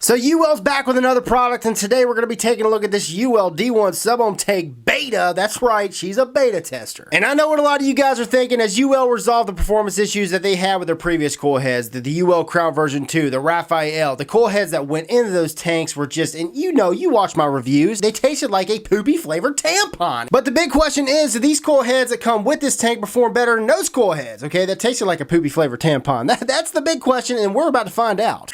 So UWELL's back with another product, and today we're going to be taking a look at this UWELL D1 sub-ohm tank beta. That's right, she's a beta tester. And I know what a lot of you guys are thinking as UWELL resolved the performance issues that they had with their previous coil heads, the UWELL Crown version 2, the Raphael. The coil heads that went into those tanks were just, and you know, you watch my reviews, they tasted like a poopy flavored tampon. But the big question is, do these coil heads that come with this tank perform better than those coil heads, okay, that tasted like a poopy flavored tampon? That's the big question, and we're about to find out.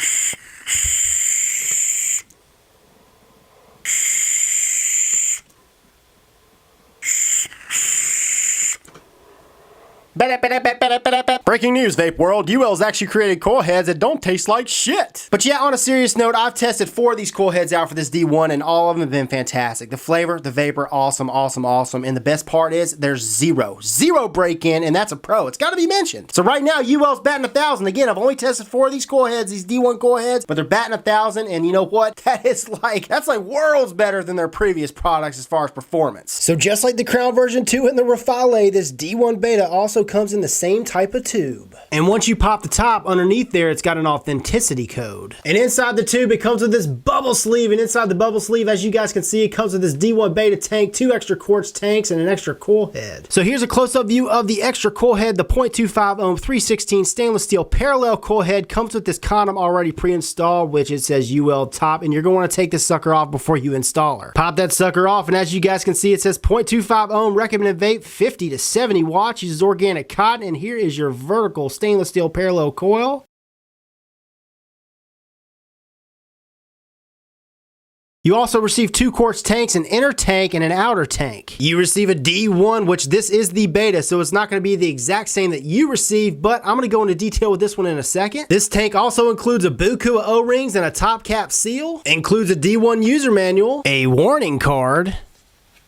Breaking news, Vape World. UWELL's actually created coil heads that don't taste like shit. But yeah, on a serious note, I've tested 4 of these coil heads out for this D1 and all of them have been fantastic. The flavor, the vapor, awesome. And the best part is there's zero break-in, and that's a pro. It's got to be mentioned. So right now, UWELL's batting 1,000. Again, I've only tested 4 of these coil heads, these D1 coil heads, but they're batting 1,000, and you know what? That's like worlds better than their previous products as far as performance. So just like the Crown version 2 and the Raphael, this D1 Beta also comes in the same type of tube. And once you pop the top, underneath there, it's got an authenticity code. And inside the tube, it comes with this bubble sleeve, and inside the bubble sleeve, as you guys can see, it comes with this D1 Beta tank, 2 extra quartz tanks, and an extra coil head. So here's a close-up view of the extra coil head. The 0.25 ohm 316 stainless steel parallel coil head comes with this condom already pre-installed, which it says UWELL top, and you're going to want to take this sucker off before you install her. Pop that sucker off, and as you guys can see, it says 0.25 ohm recommended vape, 50 to 70 watts, uses organic cotton, and here is your vertical stainless steel parallel coil. You also receive 2 quartz tanks, an inner tank and an outer tank. You receive a D1, which this is the beta, so it's not going to be the exact same that you receive, but I'm going to go into detail with this one in a second. This tank also includes a buku of O-rings and a top cap seal, includes a D1 user manual, a warning card,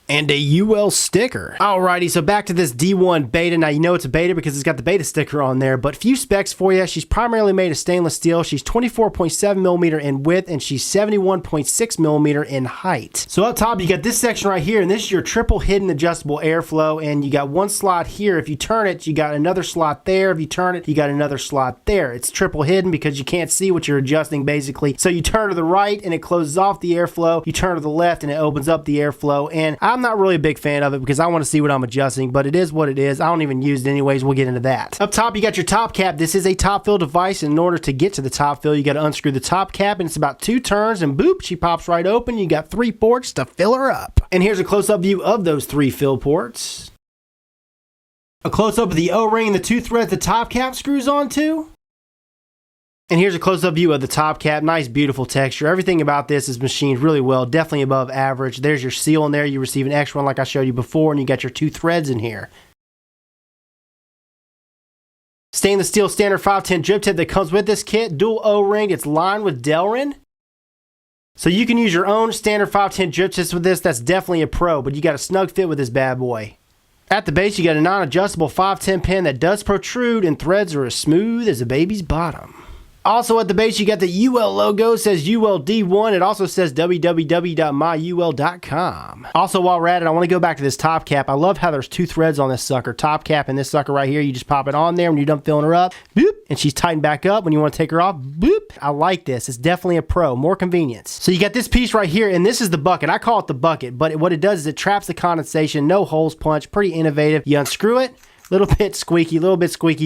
and a UWELL sticker. Alrighty, so back to this D1 Beta. Now, you know it's a beta because it's got the beta sticker on there, but few specs for you. She's primarily made of stainless steel. She's 24.7 millimeter in width, and she's 71.6 millimeter in height. So up top, you got this section right here, and this is your triple hidden adjustable airflow, and you got one slot here. If you turn it, you got another slot there. If you turn it, you got another slot there. It's triple hidden because you can't see what you're adjusting, basically. So you turn to the right, and it closes off the airflow. You turn to the left, and it opens up the airflow, and I'm not really a big fan of it because I want to see what I'm adjusting, but it is what it is. I don't even use it anyways. We'll get into that. Up top, you got your top cap. This is a top fill device, and in order to get to the top fill, you got to unscrew the top cap, and it's about 2 turns, and boop, she pops right open. You got 3 ports to fill her up. And here's a close-up view of those 3 fill ports. A close-up of the O-ring and the 2 threads the top cap screws onto. And here's a close-up view of the top cap. Nice, beautiful texture. Everything about this is machined really well, definitely above average. There's your seal in there. You receive an extra one like I showed you before, and you got your 2 threads in here. Stainless steel standard 510 drip tip that comes with this kit. Dual O-ring. It's lined with Delrin. So you can use your own standard 510 drip tips with this. That's definitely a pro, but you got a snug fit with this bad boy. At the base, you got a non-adjustable 510 pin that does protrude, and threads are as smooth as a baby's bottom. Also at the base, you got the UWELL logo. It says UWELL D1. It also says www.myuwell.com. Also, while we're at it, I want to go back to this top cap. I love how there's 2 threads on this sucker. Top cap and this sucker right here. You just pop it on there when you're done filling her up. Boop. And she's tightened back up when you want to take her off. Boop. I like this. It's definitely a pro. More convenience. So you got this piece right here, and this is the bucket. I call it the bucket, but what it does is it traps the condensation. No holes punched. Pretty innovative. You unscrew it. Little bit squeaky,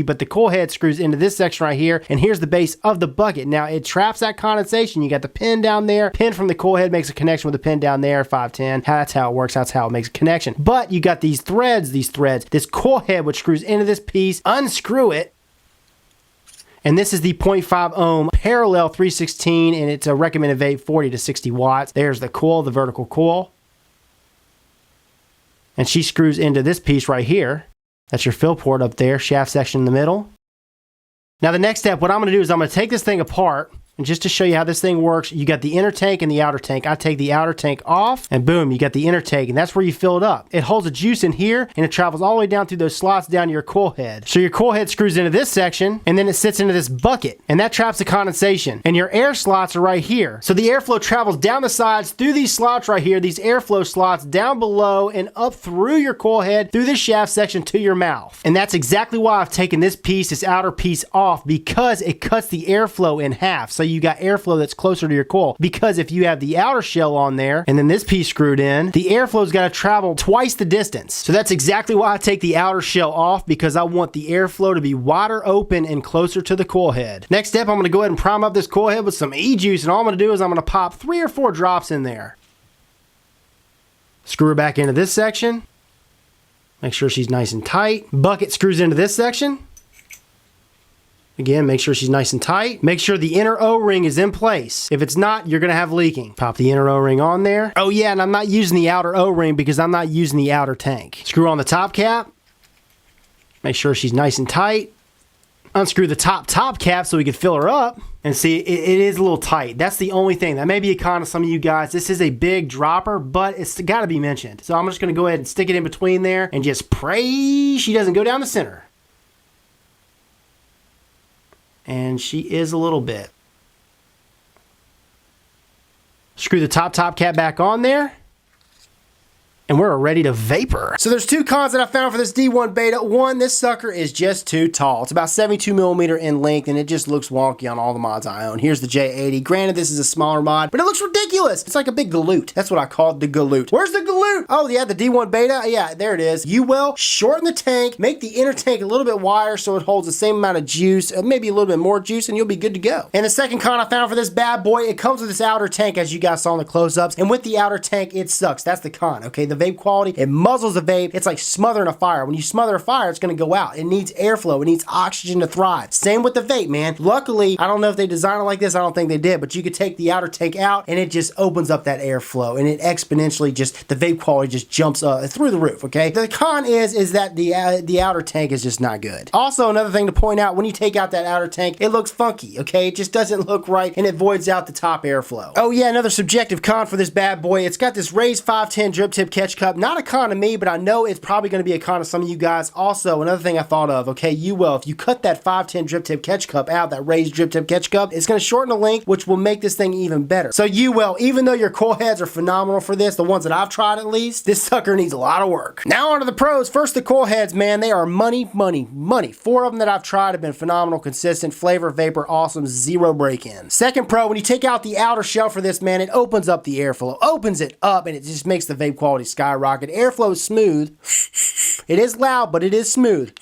but the coil head screws into this section right here, and here's the base of the bucket. Now, it traps that condensation. You got the pin down there. Pin from the coil head makes a connection with the pin down there, 510. That's how it works. That's how it makes a connection. But you got these threads, this coil head, which screws into this piece. Unscrew it. And this is the 0.5 ohm parallel 316, and it's a recommended vape 40 to 60 watts. There's the coil, the vertical coil. And she screws into this piece right here. That's your fill port up there, shaft section in the middle. Now the next step, what I'm going to do is I'm going to take this thing apart, and just to show you how this thing works, you got the inner tank and the outer tank. I take the outer tank off, and boom, you got the inner tank, and that's where you fill it up. It holds a juice in here, and it travels all the way down through those slots down to your coil head. So your coil head screws into this section, and then it sits into this bucket, and that traps the condensation. And your air slots are right here. So the airflow travels down the sides through these slots right here, these airflow slots down below and up through your coil head, through this shaft section to your mouth. And that's exactly why I've taken this piece, this outer piece off, because it cuts the airflow in half. So you got airflow that's closer to your coil. Because if you have the outer shell on there and then this piece screwed in, the airflow's got to travel twice the distance. So that's exactly why I take the outer shell off, because I want the airflow to be wider open and closer to the coil head. Next step, I'm going to go ahead and prime up this coil head with some E-juice, and all I'm going to do is I'm going to pop 3 or 4 drops in there. Screw her back into this section. Make sure she's nice and tight. Bucket screws into this section. Again, make sure she's nice and tight. Make sure the inner O-ring is in place. If it's not, you're going to have leaking. Pop the inner O-ring on there. Oh yeah, and I'm not using the outer O-ring because I'm not using the outer tank. Screw on the top cap. Make sure she's nice and tight. Unscrew the top cap so we can fill her up. And see, it is a little tight. That's the only thing. That may be a con of some of you guys. This is a big dropper, but it's got to be mentioned. So I'm just going to go ahead and stick it in between there and just pray she doesn't go down the center. And she is a little bit. Screw the top cap back on there. And we're ready to vapor. So there's 2 cons that I found for this D1 Beta. One, this sucker is just too tall. It's about 72 millimeter in length, and it just looks wonky on all the mods I own. Here's the J80. Granted, this is a smaller mod, but it looks ridiculous. It's like a big galoot. That's what I call it, the galoot. Where's the galoot? Oh yeah, the D1 Beta. Yeah, there it is. UWELL, shorten the tank, make the inner tank a little bit wider so it holds the same amount of juice, maybe a little bit more juice, and you'll be good to go. And the second con I found for this bad boy, it comes with this outer tank, as you guys saw in the close-ups, and with the outer tank, it sucks. That's the con, okay? The vape quality, it muzzles the vape. It's like smothering a fire. When you smother a fire, it's going to go out. It needs airflow. It needs oxygen to thrive. Same with the vape, man. Luckily, I don't know if they designed it like this. I don't think they did, but you could take the outer tank out and it just opens up that airflow, and it exponentially just, the vape quality just jumps through the roof, okay? The con is that the outer tank is just not good. Also, another thing to point out, when you take out that outer tank, it looks funky, okay? It just doesn't look right, and it voids out the top airflow. Oh yeah, another subjective con for this bad boy. It's got this raised 510 drip tip catch cup. Not a con to me, but I know it's probably going to be a con to some of you guys. Also, another thing I thought of, okay, UWELL, if you cut that 510 drip tip catch cup out, that raised drip tip catch cup, it's going to shorten the length, which will make this thing even better. So UWELL, even though your coil heads are phenomenal for this, the ones that I've tried at least, this sucker needs a lot of work. Now on to the pros. First, the coil heads, man, they are money, money, money. 4 of them that I've tried have been phenomenal, consistent, flavor, vapor, awesome, 0 break-in. Second pro, when you take out the outer shell for this, man, it opens up the airflow, opens it up, and it just makes the vape quality skyrocket. Airflow is smooth. It is loud, but it is smooth.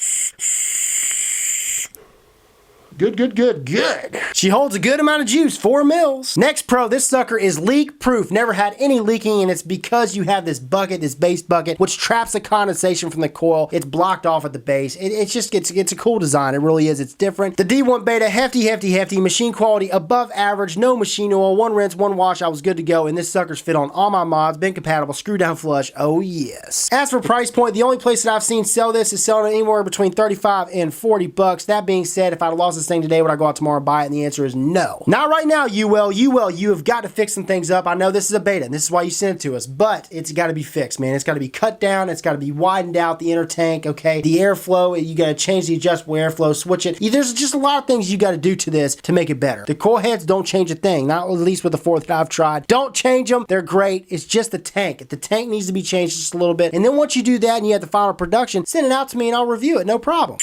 Good, good, good, good. She holds a good amount of juice, 4 mils. Next pro, this sucker is leak proof. Never had any leaking, and it's because you have this bucket, this base bucket, which traps the condensation from the coil. It's blocked off at the base. It's a cool design. It really is. It's different. The D1 Beta, hefty. Machine quality above average. No machine oil. 1 rinse, 1 wash. I was good to go, and this sucker's fit on all my mods. Been compatible. Screw down flush. Oh yes. As for price point, the only place that I've seen sell this is selling it anywhere between 35 and 40 bucks. That being said, if I'd lost this thing today, would I go out tomorrow and buy it? And the answer is no. Not right now, UWELL. UWELL, you have got to fix some things up. I know this is a beta, and this is why you sent it to us, but it's got to be fixed, man. It's got to be cut down. It's got to be widened out, the inner tank, okay? The airflow, you got to change the adjustable airflow, switch it. There's just a lot of things you got to do to this to make it better. The coil heads don't change a thing, not at least with the 4 that I've tried. Don't change them. They're great. It's just the tank. The tank needs to be changed just a little bit, and then once you do that and you have the final production, send it out to me and I'll review it. No problem.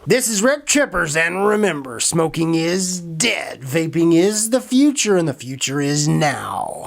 This is Rip Trippers, and remember, smoking is dead, vaping is the future, and the future is now.